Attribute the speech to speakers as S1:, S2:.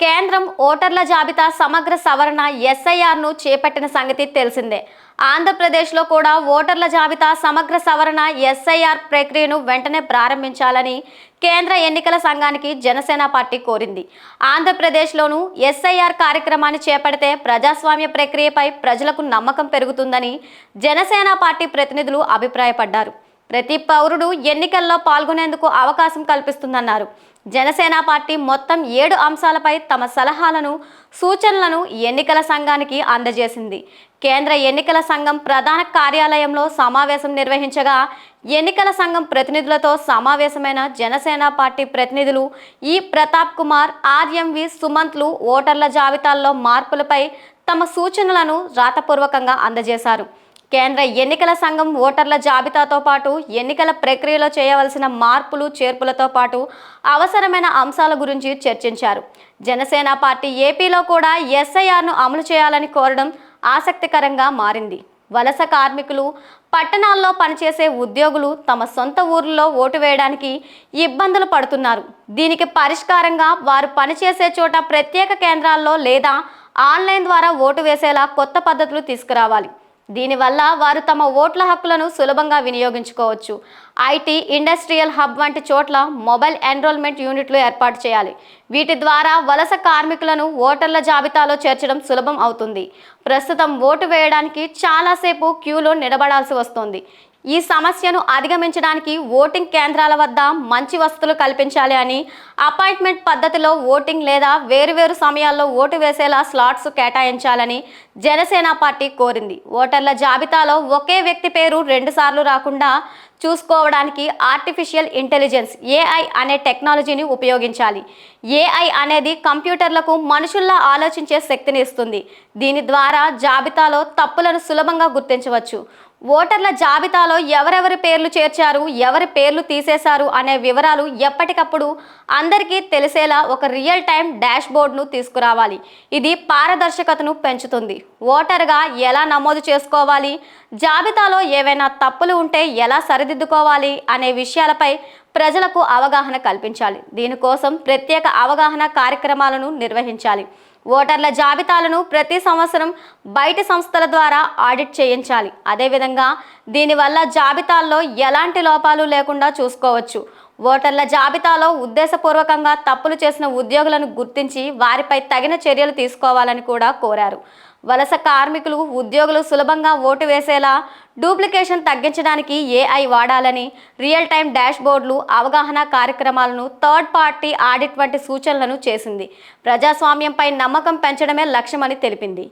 S1: కేంద్రం ఓటర్ల జాబితా సమగ్ర సవరణ ఎస్ఐఆర్ను చేపట్టిన సంగతి తెలిసిందే. ఆంధ్రప్రదేశ్లో కూడా ఓటర్ల జాబితా సమగ్ర సవరణ ఎస్ఐఆర్ ప్రక్రియను వెంటనే ప్రారంభించాలని కేంద్ర ఎన్నికల సంఘానికి జనసేన పార్టీ కోరింది. ఆంధ్రప్రదేశ్లోనూ ఎస్ఐఆర్ కార్యక్రమాన్ని చేపడితే ప్రజాస్వామ్య ప్రక్రియపై ప్రజలకు నమ్మకం పెరుగుతుందని జనసేన పార్టీ ప్రతినిధులు అభిప్రాయపడ్డారు. ప్రతి పౌరుడు ఎన్నికల్లో పాల్గొనేందుకు అవకాశం కల్పిస్తుందన్నారు. జనసేన పార్టీ మొత్తం 7 అంశాలపై తమ సలహాలను, సూచనలను ఎన్నికల సంఘానికి అందజేసింది. కేంద్ర ఎన్నికల సంఘం ప్రధాన కార్యాలయంలో సమావేశం నిర్వహించగా ఎన్నికల సంఘం ప్రతినిధులతో సమావేశమైన జనసేన పార్టీ ప్రతినిధులు ప్రతాప్ కుమార్, ఆర్ఎంవి సుమంత్లు ఓటర్ల జాబితాల్లో మార్పులపై తమ సూచనలను రాతపూర్వకంగా అందజేశారు. కేంద్ర ఎన్నికల సంఘం ఓటర్ల జాబితాతో పాటు ఎన్నికల ప్రక్రియలో చేయవలసిన మార్పులు, చేర్పులతో పాటు అవసరమైన అంశాల గురించి చర్చించారు. జనసేన పార్టీ ఏపీలో కూడా ఎస్ఐఆర్ను అమలు చేయాలని కోరడం ఆసక్తికరంగా మారింది. వలస కార్మికులు, పట్టణాల్లో పనిచేసే ఉద్యోగులు తమ సొంత ఊర్లలో ఓటు వేయడానికి ఇబ్బందులు పడుతున్నారు. దీనికి పరిష్కారంగా వారు పనిచేసే చోట ప్రత్యేక కేంద్రాల్లో లేదా ఆన్లైన్ ద్వారా ఓటు వేసేలా కొత్త పద్ధతులు తీసుకురావాలి. దీనివల్ల వారు తమ ఓట్ల హక్కులను సులభంగా వినియోగించుకోవచ్చు. ఐటీ, ఇండస్ట్రియల్ హబ్ వంటి చోట్ల మొబైల్ ఎన్రోల్మెంట్ యూనిట్లు ఏర్పాటు చేయాలి. వీటి ద్వారా వలస కార్మికులను ఓటర్ల జాబితాలో చేర్చడం సులభం అవుతుంది. ప్రస్తుతం ఓటు వేయడానికి చాలాసేపు క్యూలో నిలబడాల్సి వస్తుంది. ఈ సమస్యను అధిగమించడానికి ఓటింగ్ కేంద్రాల వద్ద మంచి వసతులు కల్పించాలి అని, అపాయింట్మెంట్ పద్ధతిలో ఓటింగ్ లేదా వేరువేరు సమయాల్లో ఓటు వేసేలా స్లాట్స్ కేటాయించాలని జనసేన పార్టీ కోరింది. ఓటర్ల జాబితాలో ఒకే వ్యక్తి పేరు 2 సార్లు రాకుండా చూసుకోవడానికి ఆర్టిఫిషియల్ ఇంటెలిజెన్స్ AI అనే టెక్నాలజీని ఉపయోగించాలి. AI అనేది కంప్యూటర్లకు మనుషుల్లా ఆలోచించే శక్తిని ఇస్తుంది. దీని ద్వారా జాబితాలో తప్పులను సులభంగా గుర్తించవచ్చు. ఓటర్ల జాబితాలో ఎవరెవరి పేర్లు చేర్చారు, ఎవరి పేర్లు తీసేశారు అనే వివరాలు ఎప్పటికప్పుడు అందరికీ తెలిసేలా ఒక రియల్ టైం డాష్ బోర్డ్ను తీసుకురావాలి. ఇది పారదర్శకతను పెంచుతుంది. ఓటర్గా ఎలా నమోదు చేసుకోవాలి, జాబితాలో ఏవైనా తప్పులు ఉంటే ఎలా సరిదిద్దుకోవాలి అనే విషయాలపై ప్రజలకు అవగాహన కల్పించాలి. దీనికోసం ప్రత్యేక అవగాహన కార్యక్రమాలను నిర్వహించాలి. ఓటర్ల జాబితాలను ప్రతి సంవత్సరం బయటి సంస్థల ద్వారా ఆడిట్ చేయించాలి. అదేవిధంగా దీనివల్ల జాబితాల్లో ఎలాంటి లోపాలు లేకుండా చూసుకోవచ్చు. ఓటర్ల జాబితాలో ఉద్దేశపూర్వకంగా తప్పులు చేసిన ఉద్యోగులను గుర్తించి వారిపై తగిన చర్యలు తీసుకోవాలని కూడా కోరారు. వలస కార్మికులు, ఉద్యోగులు సులభంగా ఓటు వేసేలా డూప్లికేషన్ తగ్గించడానికి AI వాడాలని, రియల్ టైం డాష్ బోర్డులు, అవగాహన కార్యక్రమాలను, థర్డ్ పార్టీ ఆడిట్ వంటి సూచనలను చేసింది. ప్రజాస్వామ్యంపై నమ్మకం పెంచడమే లక్ష్యమని తెలిపింది.